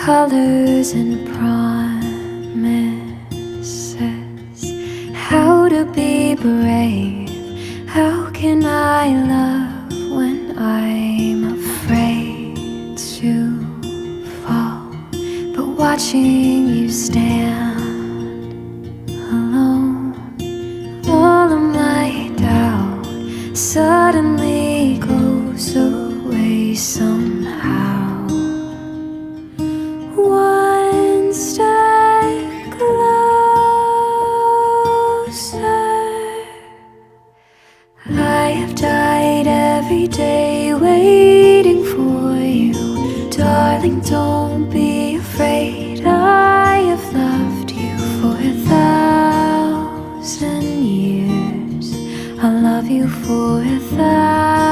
colors and promises. How to be brave, how can I love when I'm afraid to fall? But watching you stand alone, all of my doubt suddenly goes away somehow. One step closer. I have died every day waiting for you. Darling, don't be afraid. I have loved you for 1,000 years. I'll love you for 1,000